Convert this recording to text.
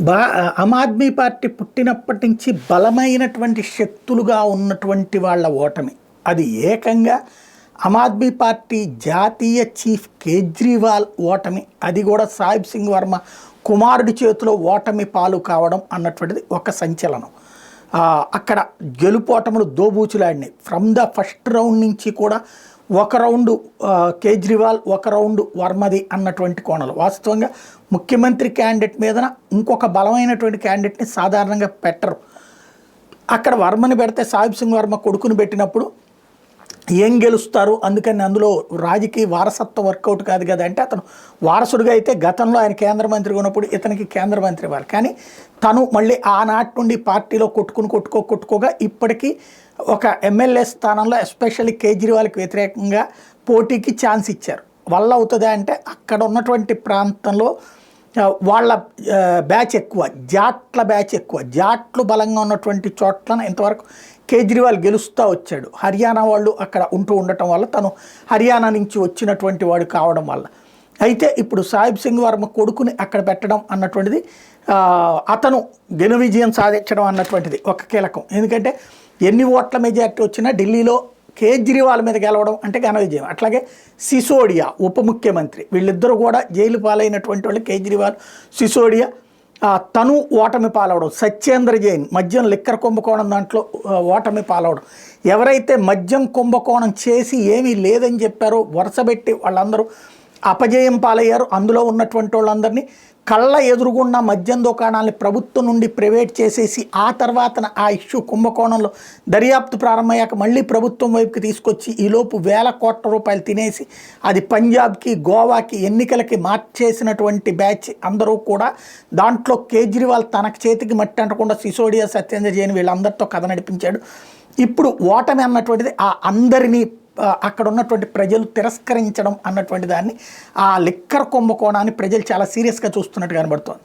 బా ఆమ్ ఆద్మీ పార్టీ పుట్టినప్పటి నుంచి బలమైనటువంటి శక్తులుగా ఉన్నటువంటి వాళ్ళ ఓటమి అది ఏకంగా ఆమ్ ఆద్మీ పార్టీ జాతీయ చీఫ్ కేజ్రీవాల్ ఓటమి, అది కూడా సాహిబ్ సింగ్ వర్మ కుమారుడి చేతిలో ఓటమి పాలు కావడం అన్నటువంటిది ఒక సంచలనం. అక్కడ గెలుపోటములు దోబూచులాడినాయి. ఫ్రమ్ ద ఫస్ట్ రౌండ్ నుంచి కూడా ఒక రౌండు కేజ్రీవాల్, ఒక రౌండు వర్మది అన్నటువంటి కోణాలు. వాస్తవంగా ముఖ్యమంత్రి క్యాండిడేట్ మీదన ఇంకొక బలమైనటువంటి క్యాండిడేట్ని సాధారణంగా పెట్టరు. అక్కడ వర్మని పెడితే సాహిబ్ సింగ్ వర్మ కొడుకుని పెట్టినప్పుడు ఏం గెలుస్తారు, అందుకని అందులో రాజకీయ వారసత్వం వర్కౌట్ కాదు కదా అంటే, అతను వారసుడిగా అయితే గతంలో ఆయన కేంద్ర మంత్రిగా ఉన్నప్పుడు ఇతనికి కేంద్ర మంత్రి ఇవ్వాలి. కానీ తను మళ్ళీ ఆనాటి నుండి పార్టీలో కొట్టుకోగా ఇప్పటికీ ఒక ఎమ్మెల్యే స్థానంలో ఎస్పెషల్లీ కేజ్రీవాల్కి వ్యతిరేకంగా పోటీకి ఛాన్స్ ఇచ్చారు. వల్ల అవుతుంది అంటే అక్కడ ఉన్నటువంటి ప్రాంతంలో వాళ్ళ బ్యాచ్ ఎక్కువ, జాట్ల బ్యాచ్ ఎక్కువ, జాట్లు బలంగా ఉన్నటువంటి చోట్లను ఇంతవరకు కేజ్రీవాల్ గెలుస్తూ వచ్చాడు. హర్యానా వాళ్ళు అక్కడ ఉండటం వల్ల తను హర్యానా నుంచి వచ్చినటువంటి వాడు కావడం వల్ల. అయితే ఇప్పుడు సాహిబ్ సింగ్ వర్మ కొడుకుని అక్కడ పెట్టడం అన్నటువంటిది అతను ఘన విజయం సాధించడం అన్నటువంటిది ఒక కీలకం. ఎందుకంటే ఎన్ని ఓట్ల మెజార్టీ వచ్చినా ఢిల్లీలో కేజ్రీవాల్ మీద గెలవడం అంటే ఘన విజయం. అట్లాగే సిసోడియా ఉప ముఖ్యమంత్రి, వీళ్ళిద్దరూ కూడా జైలు పాలైనటువంటి వాళ్ళు, కేజ్రీవాల్, సిసోడియా. తను ఓటమి పాలవడం, సత్యేంద్ర జైన్ మద్యం లిక్కర్ కుంభకోణం దాంట్లో ఓటమి పాలవడం. ఎవరైతే మద్యం కుంభకోణం చేసి ఏమీ లేదని చెప్పారో వరుసబెట్టి వాళ్ళందరూ అపజయం పాలయ్యారు. అందులో ఉన్నటువంటి వాళ్ళందరినీ కళ్ళ ఎదురుగున్న మద్యం దుకాణాలని ప్రభుత్వం నుండి ప్రైవేట్ చేసేసి ఆ తర్వాత ఆ ఇష్యూ కుంభకోణంలో దర్యాప్తు ప్రారంభమయ్యాక మళ్ళీ ప్రభుత్వం వైపుకి తీసుకొచ్చి ఈలోపు వేల కోట్ల రూపాయలు తినేసి అది పంజాబ్కి, గోవాకి ఎన్నికలకి మార్చేసినటువంటి బ్యాచ్ అందరూ కూడా. దాంట్లో కేజ్రీవాల్ తనకు చేతికి మట్టి అంటకుండా సిసోడియా, సత్యేంద్ర జైన్ వీళ్ళందరితో కథ నడిపించాడు. ఇప్పుడు ఓటమి అన్నటువంటిది ఆ అందరినీ అక్కడ ఉన్నటువంటి ప్రజలు తిరస్కరించడం అన్నటువంటి దాన్ని, ఆ లిక్కర్ కుంభకోణాన్ని ప్రజలు చాలా సీరియస్గా చూస్తున్నట్టు కనబడుతోంది.